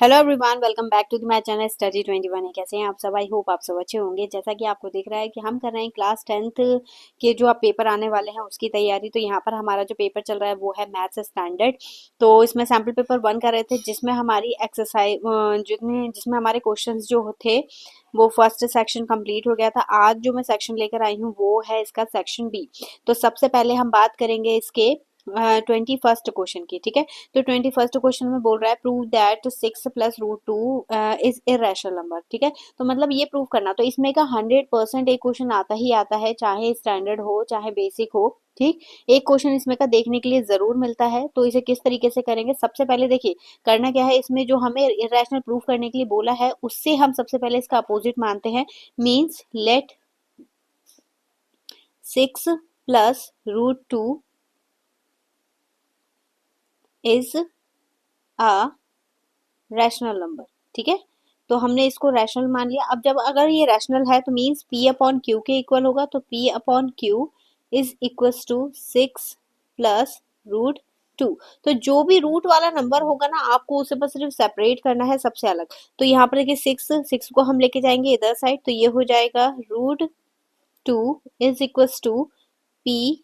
Hello everyone, welcome back to my channel study 21। कैसे हैं आप सब? आई होप आप सब अच्छे होंगे। जैसा कि आपको दिख रहा है कि हम कर रहे हैं क्लास 10th के जो आप पेपर आने वाले हैं उसकी तैयारी। तो यहाँ पर हमारा जो पेपर चल रहा है वो है मैथ्स स्टैंडर्ड। तो इसमें सैम्पल पेपर 1 कर रहे थे, जिसमें हमारी एक्सरसाइज जिसमें हमारे क्वेश्चंस जो थे वो फर्स्ट सेक्शन कंप्लीट हो गया था। आज जो मैं सेक्शन लेकर आई हूँ वो है इसका सेक्शन बी। तो सबसे पहले हम बात करेंगे इसके 21st क्वेश्चन की। ठीक है, तो 21st क्वेश्चन में बोल रहा है prove that 6 plus root two is irrational number. ठीक है, तो मतलब ये प्रूव करना। तो इसमें का 100% एक क्वेश्चन आता ही आता है, चाहे स्टैंडर्ड हो चाहे बेसिक हो। ठीक, एक क्वेश्चन इसमें का देखने के लिए जरूर मिलता है। तो इसे किस तरीके से करेंगे, सबसे पहले देखिए करना क्या है। इसमें जो हमें इरेशनल प्रूव करने के लिए बोला है उससे हम सबसे पहले इसका अपोजिट मानते हैं। Means let 6 plus root two is a rational number. ठीक है, तो हमने इसको रैशनल मान लिया। अब जब अगर ये रैशनल है तो मीन्स पी अपॉन क्यू के इक्वल होगा। तो p upon q is equal to 6 plus root two. तो जो भी रूट वाला नंबर होगा ना, आपको उसे बस सिर्फ सेपरेट करना है सबसे अलग। तो यहाँ पर देखिए 6 को हम लेके जाएंगे इधर साइड, तो ये हो जाएगा root two is equal to p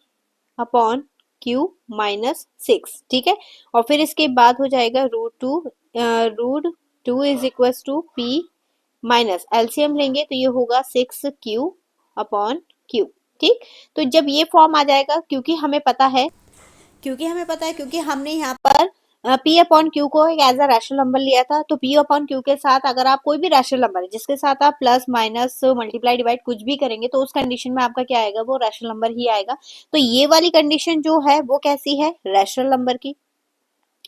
upon q minus 6। ठीक है, और फिर इसके बाद हो जाएगा root two is equal to p minus LCM लेंगे तो ये होगा 6 क्यू अपॉन क्यू। ठीक, तो जब ये फॉर्म आ जाएगा, क्योंकि हमने यहाँ पर पी अपॉन क्यू को एक एज अ रैशनल नंबर लिया था। तो पी अपॉन क्यू के साथ अगर आप कोई भी रैशनल नंबर है जिसके साथ आप प्लस माइनस मल्टीप्लाई डिवाइड कुछ भी करेंगे तो उस कंडीशन में आपका क्या आएगा, वो रैशनल नंबर ही आएगा। तो ये वाली कंडीशन जो है वो कैसी है, रैशनल नंबर की,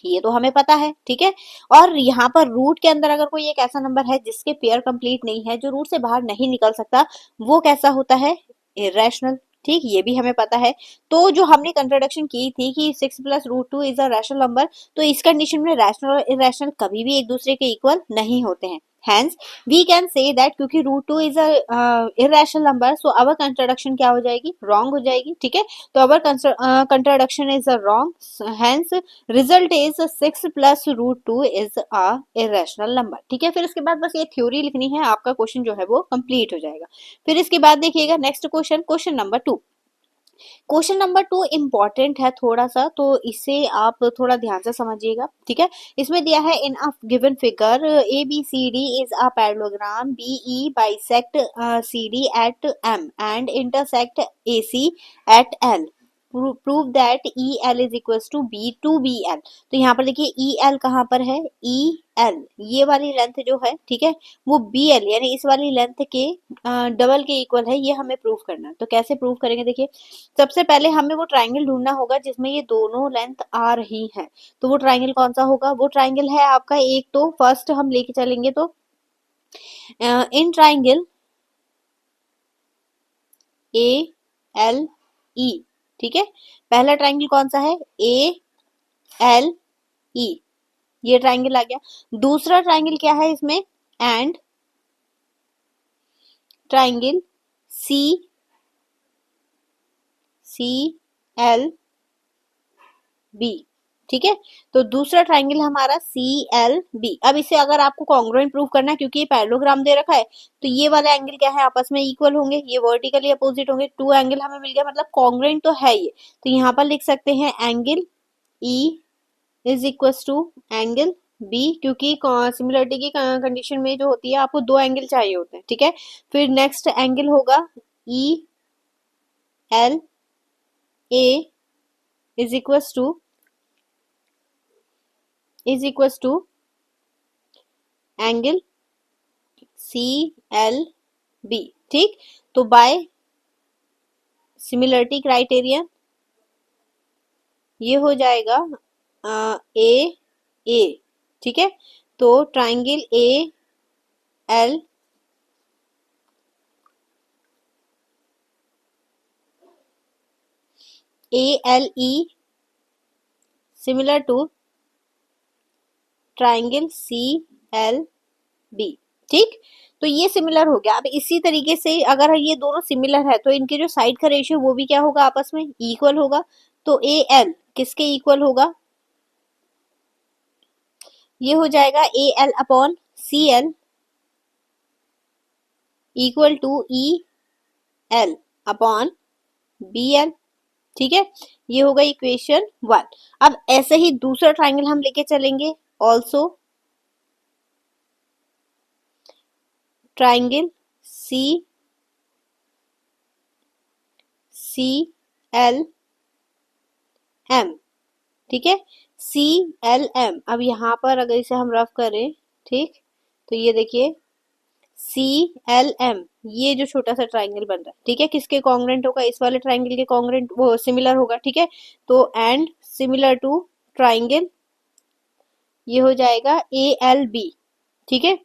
ये तो हमें पता है। ठीक है, और यहाँ पर रूट के अंदर अगर कोई एक ऐसा नंबर है जिसके पेयर कंप्लीट नहीं है, जो रूट से बाहर नहीं निकल सकता, वो कैसा होता है, इरेशनल। ठीक, ये भी हमें पता है। तो जो हमने कंट्रोडक्शन की थी कि 6 plus root two is a rational number, तो इस कंडीशन में रैशनल और इरेशनल कभी भी एक दूसरे के इक्वल नहीं होते हैं। Hence we can say that क्योंकि root two is a irrational number, so our contradiction क्या हो जाएगी, रॉन्ग हो जाएगी। ठीक है, तो our contradiction is a wrong. Hence result is 6 plus root two is a irrational number. ठीक है, फिर इसके बाद बस ये थ्योरी लिखनी है, आपका क्वेश्चन जो है वो कंप्लीट हो जाएगा। फिर इसके बाद देखिएगा next question, question number 2। Question number 2 important है थोड़ा सा, तो इसे आप थोड़ा ध्यान से समझिएगा। ठीक है, इसमें दिया है in a given figure A B C D is a parallelogram B E bisect C D at M and intersect A C at L. Prove that E L is equal to B two B L. तो यहाँ पर देखिए E L कहाँ पर है, E L ये वाली length जो है, ठीक है, वो बी एल यानी इस वाली लेंथ के डबल के इक्वल है। ये हमें प्रूव करना है। तो कैसे प्रूव करेंगे, देखिए सबसे पहले हमें वो ट्राइंगल ढूंढना होगा जिसमें ये दोनों लेंथ आ रही हैं। तो वो ट्राइंगल कौन सा होगा, वो ट्राइंगल है आपका एक, तो फर्स्ट हम लेके चलेंगे तो इन ट्राइंगल ए एल ई। ठीक है, पहला ट्राइंगल कौन सा है, ए एल ई, ये ट्राइंगल आ गया। दूसरा ट्राइंगल क्या है इसमें, and triangle C C L B. ठीक है, तो दूसरा ट्राइंगल हमारा सी एल बी। अब इसे अगर आपको कॉन्ग्रुएंट प्रूव करना है, क्योंकि ये पैरेललोग्राम दे रखा है, तो ये वाला एंगल क्या है, आपस में इक्वल होंगे, ये वर्टिकली अपोजिट होंगे। टू एंगल हमें मिल गया, मतलब कॉन्ग्रुएंट तो है ये। तो यहाँ पर लिख सकते हैं angle E is equal to angle B, क्योंकि सिमिलरिटी की कंडीशन में जो होती है आपको दो एंगल चाहिए होते हैं। ठीक है, फिर नेक्स्ट एंगल होगा E L A is equal to angle C L B. ठीक, तो बाय सिमिलरिटी क्राइटेरियन ये हो जाएगा ए ए। ठीक है, तो triangle A L A L E similar to triangle C L B. ठीक, तो ये सिमिलर हो गया। अब इसी तरीके से अगर ये दोनों सिमिलर है तो इनके जो साइड का रेशियो वो भी क्या होगा, आपस में इक्वल होगा। तो ए एल किसके इक्वल होगा, ये हो जाएगा A L upon C L equal to E L upon B L. ठीक है, ये होगा इक्वेशन 1। अब ऐसे ही दूसरा ट्राइंगल हम लेके चलेंगे। Also triangle C C L M. ठीक है, सी एल एम। अब यहाँ पर अगर इसे हम रफ करें, ठीक, तो ये देखिए सी एल एम, ये जो छोटा सा ट्राइंगल बन रहा है, ठीक है, किसके कॉन्ग्रेंट होगा? इस वाले ट्राइंगल के कॉन्ग्रेंट, वो सिमिलर होगा। ठीक है, तो एंड सिमिलर टू ट्राइंगल, ये हो जाएगा ए एल बी। ठीक है,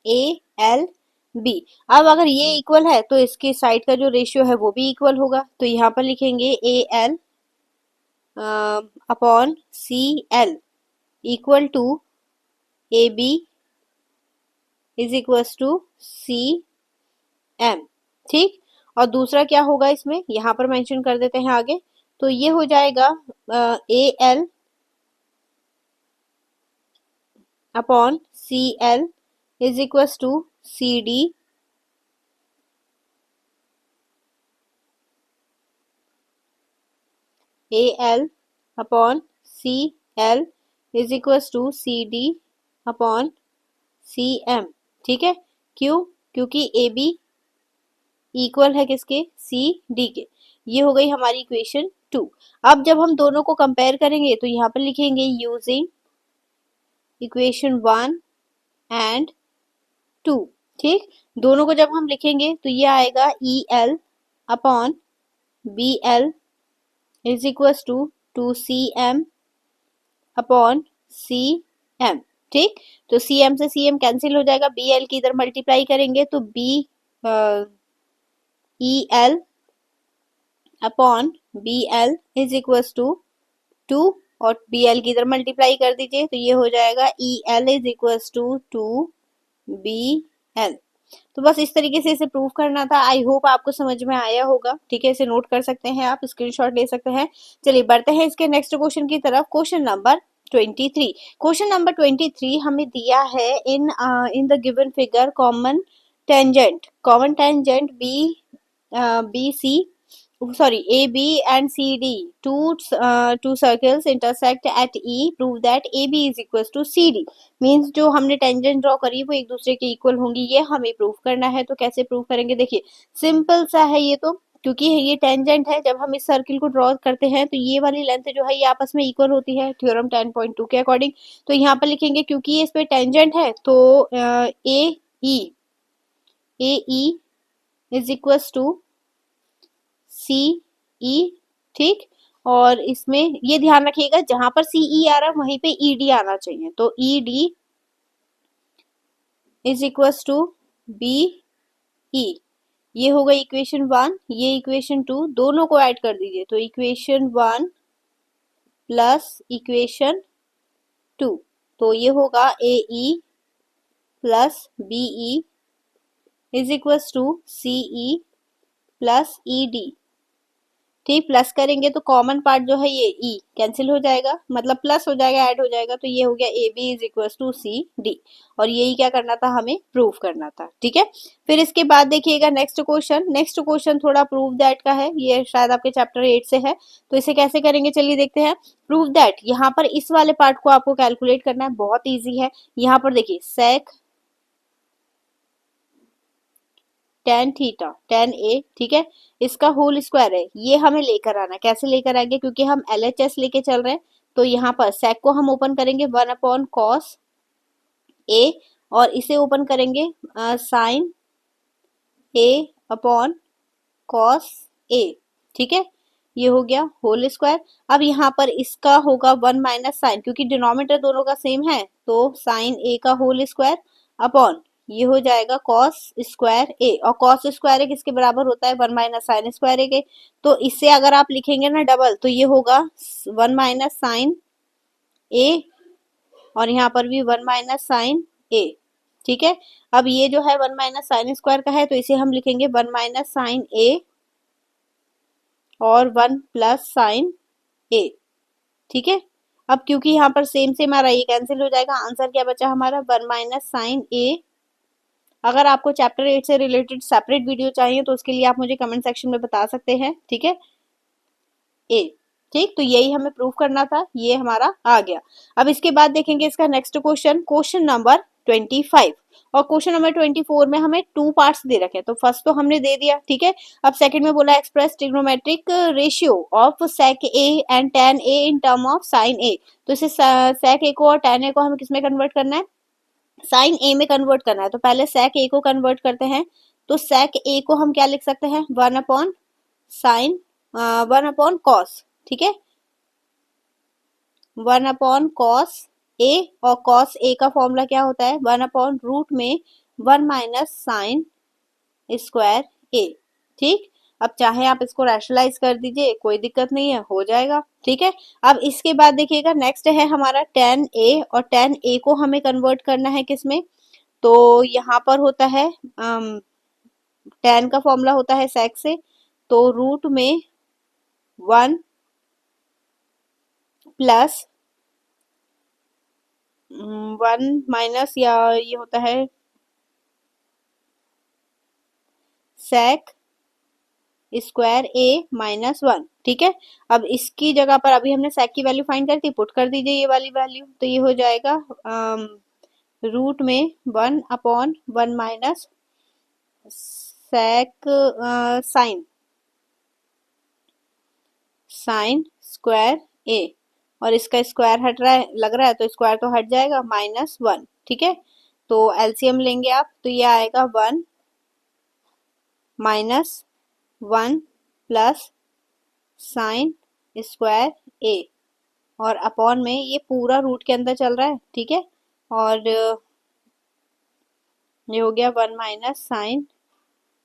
ए एल बी। अब अगर ये इक्वल है तो इसके साइड का जो रेशियो है वो भी इक्वल होगा, तो यहाँ पर लिखेंगे A L upon C L equal to A B is equals to C M. ठीक, और दूसरा क्या होगा इसमें, यहाँ पर मेंशन कर देते हैं आगे। तो ये हो जाएगा A L upon C L is equals to C D A L upon C L is equals to C D upon C M. ठीक है, क्यों? क्योंकि ए बी इक्वल है किसके? सी डी के। ये हो गई हमारी इक्वेशन 2। अब जब हम दोनों को कंपेयर करेंगे तो यहाँ पर लिखेंगे यूजिंग इक्वेशन 1 एंड 2। ठीक, दोनों को जब हम लिखेंगे तो ये आएगा E L upon B L is equal to 2cm upon C M. ठीक, तो सी एम से सी एम कैंसिल हो जाएगा, बी एल की इधर मल्टीप्लाई करेंगे तो B E L upon B L is equal to 2, और बी एल की इधर मल्टीप्लाई कर दीजिए तो ये हो जाएगा E L is equal to 2 B L. तो बस इस तरीके से इसे प्रूव करना था। आई होप आपको समझ में आया होगा। ठीक है, इसे नोट कर सकते हैं, आप स्क्रीनशॉट ले सकते हैं। चलिए बढ़ते हैं इसके नेक्स्ट क्वेश्चन की तरफ। Question number 23। क्वेश्चन नंबर 23 हमें दिया है in the given figure common tangent B C, sorry, A, B and C, D, two circles intersect at E, prove that AB is equals to CD। Means जो हमने tangent draw करी वो एक दूसरे के इक्वल होंगी, ये हमें प्रूव करना है। तो कैसे प्रूव करेंगे? देखिए सिंपल सा है ये तो, क्योंकि ये टेंजेंट है। जब हम इस सर्किल को ड्रॉ करते हैं तो ये वाली लेंथ जो है ये आपस में इक्वल होती है थ्योरम 10.2 के अकॉर्डिंग। तो यहाँ पर लिखेंगे क्योंकि ये इस पे टेंजेंट है तो ए ई इज इक्वल्स टू सी ई। ठीक, और इसमें ये ध्यान रखिएगा जहां पर सी ई आ रहा है वहीं पे ई डी आना चाहिए, तो E D is equals to B E. ये हो गई इक्वेशन 1, ये इक्वेशन 2, दोनों को ऐड कर दीजिए तो इक्वेशन 1 प्लस इक्वेशन 2, तो ये होगा A E plus B E is equals to C E plus E D. ठीक, प्लस करेंगे तो कॉमन पार्ट जो है ये ई कैंसिल हो जाएगा, मतलब प्लस हो जाएगा, ऐड हो जाएगा, तो ये हो गया A B is equal to C D. और यही क्या करना था, हमें प्रूव करना था। ठीक है, फिर इसके बाद देखिएगा नेक्स्ट क्वेश्चन। नेक्स्ट क्वेश्चन थोड़ा प्रूव दैट का है, ये शायद आपके चैप्टर 8 से है। तो इसे कैसे करेंगे, चलिए देखते हैं। प्रूव दैट, यहाँ पर इस वाले पार्ट को आपको कैलकुलेट करना है, बहुत ईजी है। यहाँ पर देखिए सेक टेन थीटा टेन ए, ठीक है, इसका होल स्क्वायर है, ये हमें लेकर आना। कैसे लेकर आएंगे, क्योंकि हम LHS लेके चल रहे हैं। तो यहाँ पर सेक को हम ओपन करेंगे 1 अपॉन कॉस ए, और इसे ओपन करेंगे sign A upon cos A. ठीक है, ये हो गया होल स्क्वायर। अब यहाँ पर इसका होगा 1 माइनस साइन, क्योंकि डिनोमिनेटर दोनों का सेम है, तो साइन ए का होल स्क्वायर अपॉन ये हो जाएगा कॉस स्क्वायर ए, और कॉस स्क्वायर ए किसके बराबर होता है, 1 माइनस साइन स्क्वायर ए के। तो इससे अगर आप लिखेंगे ना डबल, तो ये होगा 1 माइनस साइन ए, और यहाँ पर भी 1 माइनस साइन ए। ठीक है, अब ये जो है 1 माइनस साइन स्क्वायर का है, तो इसे हम लिखेंगे 1 माइनस साइन ए और 1 प्लस साइन ए। ठीक है, अब क्योंकि यहाँ पर सेम सेम आ रहा है, ये कैंसिल हो जाएगा। आंसर क्या बचा हमारा, 1 माइनस साइन ए। अगर आपको चैप्टर 8 से रिलेटेड सेपरेट वीडियो चाहिए तो उसके लिए आप मुझे कमेंट सेक्शन में बता सकते हैं, ठीक है। ए, ठीक, तो यही हमें प्रूव करना था, ये हमारा आ गया। अब इसके बाद देखेंगे इसका नेक्स्ट क्वेश्चन, क्वेश्चन नंबर 25। और क्वेश्चन नंबर 24 में हमें 2 पार्ट्स दे रखे हैं, तो फर्स्ट तो हमने दे दिया, ठीक है। अब सेकंड में बोला express trigonometric ratio of sec A and tan A in term of sine A. तो इसे सेक ए को और tan ए को हमें किसमें कन्वर्ट करना है, साइन ए में कन्वर्ट करना है। तो पहले सेक ए को कन्वर्ट करते हैं। तो सेक ए को हम क्या लिख सकते हैं, 1 अपॉन साइन 1 अपॉन कॉस, ठीक है, 1 अपॉन कॉस ए। और कॉस ए का फॉर्मूला क्या होता है, 1 अपॉन रूट में 1 माइनस साइन स्क्वायर ए, ठीक। अब चाहे आप इसको रैशनलाइज कर दीजिए, कोई दिक्कत नहीं है, हो जाएगा, ठीक है। अब इसके बाद देखिएगा नेक्स्ट है हमारा tan ए, और tan ए को हमें कन्वर्ट करना है किसमें, तो यहाँ पर होता है tan का फॉर्मूला होता है sec से, तो रूट में 1 प्लस 1 माइनस, या ये होता है sec स्क्वायर ए माइनस 1, ठीक है। अब इसकी जगह पर अभी हमने sec की वैल्यू फाइंड कर दी, पुट कर दीजिए ये वाली वैल्यू, तो ये हो जाएगा रूट में 1 upon 1 minus sec sine square A, और इसका स्क्वायर हट रहा है, लग रहा है, तो स्क्वायर तो हट जाएगा, -1, ठीक है। तो एलसीएम लेंगे आप, तो ये आएगा 1 minus 1 plus sign square A, और अपॉन में ये पूरा रूट के अंदर चल रहा है, ठीक है। और ये हो गया 1 माइनस साइन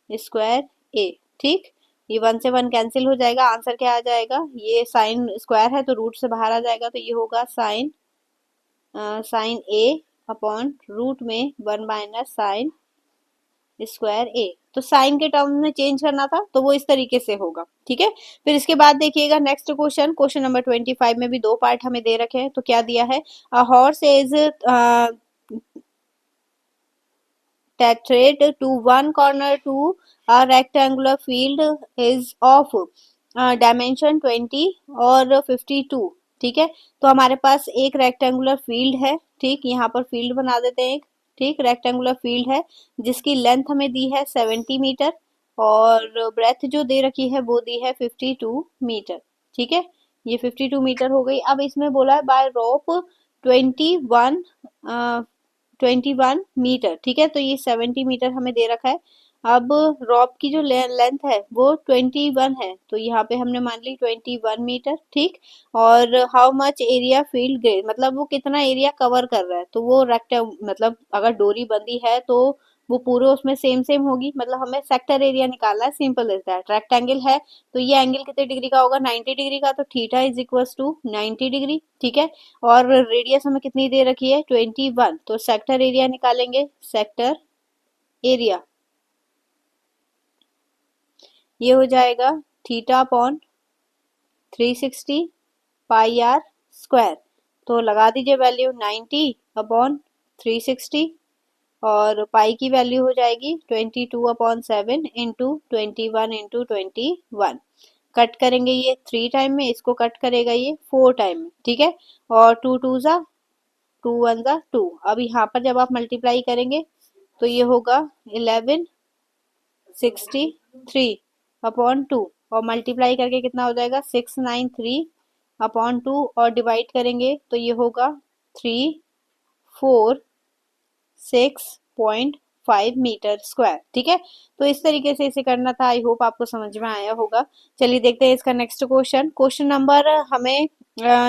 स्क्वायर ए, ठीक। ये 1 से 1 कैंसिल हो जाएगा, आंसर क्या आ जाएगा, ये साइन स्क्वायर है तो रूट से बाहर आ जाएगा, तो ये होगा साइन ए अपॉन रूट में 1 माइनस साइन स्क्वायर ए। तो साइन के टर्म में चेंज करना था, तो वो इस तरीके से होगा, ठीक है। फिर इसके बाद देखिएगा नेक्स्ट क्वेश्चन, क्वेश्चन नंबर 25 में भी 2 पार्ट हमें दे रखे हैं। तो क्या दिया है, a horse is tetrate to one corner to a rectangular field is of dimension 20 और 52, ठीक है। तो हमारे पास एक रेक्टेंगुलर फील्ड है, ठीक, यहाँ पर फील्ड बना देते हैं एक, ठीक, रेक्टेंगुलर फील्ड है जिसकी लेंथ हमें दी है 70 मीटर, और ब्रेथ जो दे रखी है वो दी है 52 मीटर, ठीक है। ये 52 मीटर हो गई। अब इसमें बोला है बाय रोप 21 मीटर, ठीक है। तो ये 70 मीटर हमें दे रखा है। अब रॉप की जो लेंथ है वो 21 है, तो यहाँ पे हमने मान ली 21 मीटर, ठीक। और how much area field grey, मतलब वो कितना एरिया कवर कर रहा है, तो वो मतलब अगर डोरी बंधी है तो वो पूरे उसमें सेम सेम होगी, मतलब हमें सेक्टर एरिया निकालना है, सिंपल इज दैट। रेक्टेंगल है तो ये एंगल कितने डिग्री का होगा, 90 डिग्री का, तो theta is equals to 90 degree, ठीक है। और रेडियस हमें कितनी दे रखी है, 21, तो सेक्टर एरिया निकालेंगे, सेक्टर एरिया ये हो जाएगा theta upon 360 pi R square. तो लगा दीजिए वैल्यू 90 अपॉन 360, और पाई की वैल्यू हो जाएगी 22/7 इंटू 21 इंटू 21। कट करेंगे ये 3 टाइम में, इसको कट करेगा ये 4 टाइम में, ठीक है। और 2 2 जा 2 1 जा 2। अब यहाँ पर जब आप मल्टीप्लाई करेंगे तो ये होगा 1163 अपॉन 2, और मल्टीप्लाई करके कितना हो जाएगा 693 अपॉन 2, और डिवाइड करेंगे तो ये होगा 346.5 मीटर स्क्वायर, ठीक है। तो इस तरीके से इसे करना था, आई होप आपको समझ में आया होगा। चलिए देखते हैं इसका नेक्स्ट क्वेश्चन, क्वेश्चन नंबर हमें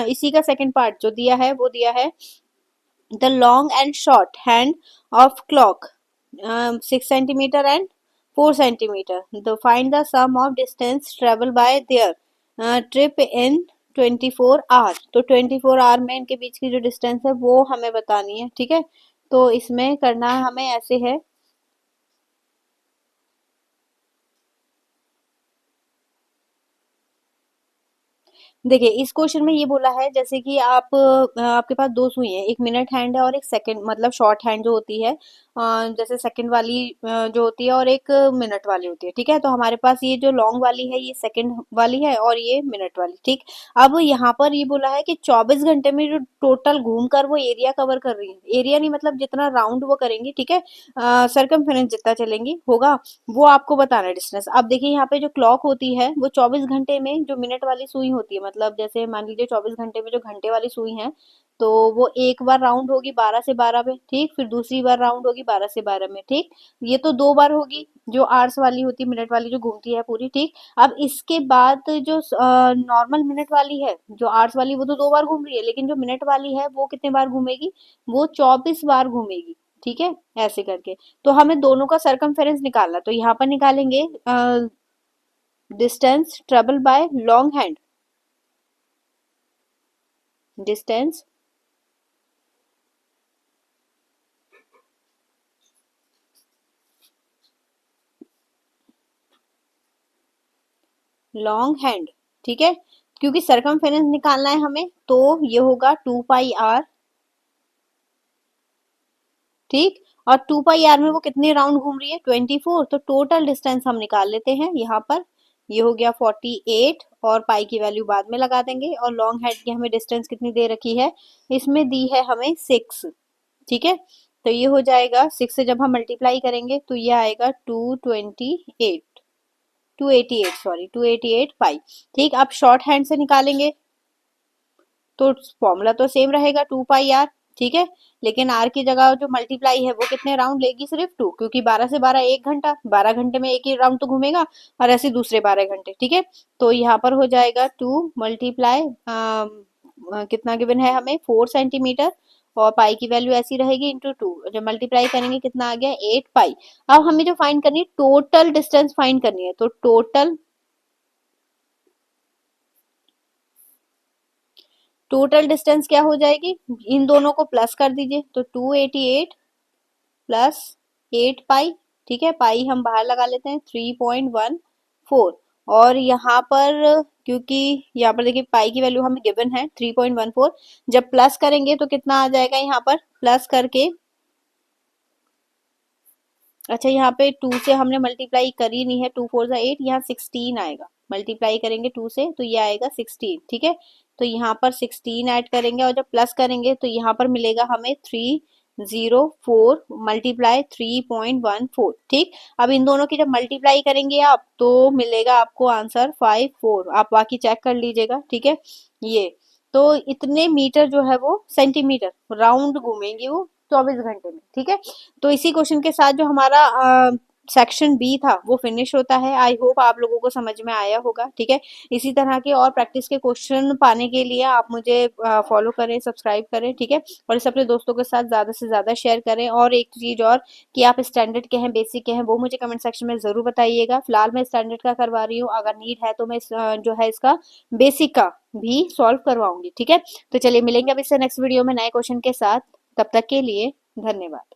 इसी का सेकंड पार्ट जो दिया है वो दिया है, the long and short hand of clock 6 centimetre and 4 centimetre, the find the sum of distance travel by their trip in 24 hour. तो 24 आवर में इनके बीच की जो डिस्टेंस है वो हमें बतानी है, ठीक है। तो इसमें करना हमें ऐसे है, देखिए इस क्वेश्चन में ये बोला है जैसे कि आप आपके पास दो सुई है, एक मिनट हैंड है और एक सेकंड मतलब शॉर्ट हैंड जो होती है, जैसे सेकंड वाली जो होती है और एक मिनट वाली होती है, ठीक है। तो हमारे पास ये जो लॉन्ग वाली है ये सेकंड वाली है और ये मिनट वाली, ठीक। अब यहाँ पर ये बोला है कि 24 घंटे में जो टोटल घूम कर वो एरिया कवर कर रही है, एरिया नहीं मतलब जितना राउंड वो करेंगी, ठीक है, सरकमफेरेंस जितना चलेंगी होगा, वो आपको बताना है डिस्टेंस। अब देखिए यहाँ पे जो क्लॉक होती है वो 24 घंटे में जो मिनट वाली सुई होती है, मतलब जैसे मान लीजिए 24 घंटे में जो घंटे वाली सुई है, तो वो एक बार राउंड होगी 12 से 12 में, ठीक, फिर दूसरी बार राउंड होगी 12 से 12 में, ठीक। ये तो दो बार होगी जो आवर्स वाली होती है, मिनट वाली जो घूमती है पूरी, ठीक। अब इसके बाद जो नॉर्मल मिनट वाली है, जो आवर्स वाली वो तो दो बार घूम रही है, लेकिन जो मिनट वाली है वो कितने बार घूमेगी, वो 24 बार घूमेगी, ठीक है, ऐसे करके। तो हमें दोनों का सरकमफेरेंस निकालना, तो यहाँ पर निकालेंगे distance travel bye long hand, distance long hand, ठीक है, क्योंकि सरकमफेरेंस निकालना है हमें, तो ये होगा 2 पाई आर, ठीक। और 2 पाई आर में वो कितने राउंड घूम रही है, 24, तो टोटल डिस्टेंस हम निकाल लेते हैं यहाँ पर, ये हो गया 48 और पाई की वैल्यू बाद में लगा देंगे। और लॉन्ग हेड की हमें डिस्टेंस कितनी दे रखी है, इसमें दी है हमें 6, ठीक है। तो ये हो जाएगा 6 से जब हम मल्टीप्लाई करेंगे तो ये आएगा 288 सॉरी 288 पाई, ठीक। अब शॉर्ट हैंड से निकालेंगे तो फॉर्मूला तो सेम रहेगा 2 पाई आर, ठीक है, लेकिन आर की जगह जो मल्टीप्लाई है वो कितने राउंड लेगी, सिर्फ 2, क्योंकि 12 से 12 एक घंटा, 12 घंटे में एक ही राउंड तो घूमेगा, और ऐसे दूसरे 12 घंटे, ठीक है। तो यहाँ पर हो जाएगा 2 मल्टीप्लाई कितना गिवन है हमें 4 सेंटीमीटर, और पाई की वैल्यू ऐसी रहेगी इंटू 2, जब मल्टीप्लाई करेंगे कितना आ गया 8 पाई। अब हमें जो फाइंड करनी है टोटल डिस्टेंस फाइंड करनी है, तो टोटल डिस्टेंस क्या हो जाएगी, इन दोनों को प्लस कर दीजिए, तो 288 प्लस 8 पाई, ठीक है, पाई हम बाहर लगा लेते हैं 3.14, और यहाँ पर क्योंकि यहाँ पर देखिए पाई की वैल्यू हमें गिवन है 3.14, जब प्लस करेंगे तो कितना आ जाएगा, यहाँ पर प्लस करके, अच्छा यहाँ पे 2 से हमने मल्टीप्लाई करी नहीं है, 2 4 8, यहाँ 16 आएगा, मल्टीप्लाई करेंगे 2 से तो ये आएगा 16, ठीक है। तो यहाँ पर 16 ऐड करेंगे और जब प्लस करेंगे तो यहाँ पर मिलेगा हमें 304 मल्टीप्लाई 3.14, ठीक। अब इन दोनों की जब मल्टीप्लाई करेंगे आप तो मिलेगा आपको आंसर 54, आप बाकी चेक कर लीजिएगा, ठीक है। ये तो इतने मीटर जो है वो सेंटीमीटर राउंड घूमेंगी वो 24 घंटे में, ठीक है। तो इसी क्वेश्चन के साथ जो हमारा सेक्शन बी था वो फिनिश होता है। आई होप आप लोगों को समझ में आया होगा, ठीक है। इसी तरह के और प्रैक्टिस के क्वेश्चन पाने के लिए आप मुझे फॉलो करें, सब्सक्राइब करें, ठीक है, और इसे अपने दोस्तों के साथ ज्यादा से ज्यादा शेयर करें। और एक चीज और कि आप स्टैंडर्ड के हैं, बेसिक के हैं, वो मुझे कमेंट सेक्शन में जरूर बताइएगा। फिलहाल मैं स्टैंडर्ड का करवा रही हूँ, अगर नीड है तो मैं जो है इसका बेसिक का भी सॉल्व करवाऊंगी, ठीक है। तो चलिए मिलेंगे अब इससे नेक्स्ट वीडियो में नए क्वेश्चन के साथ, तब तक के लिए धन्यवाद।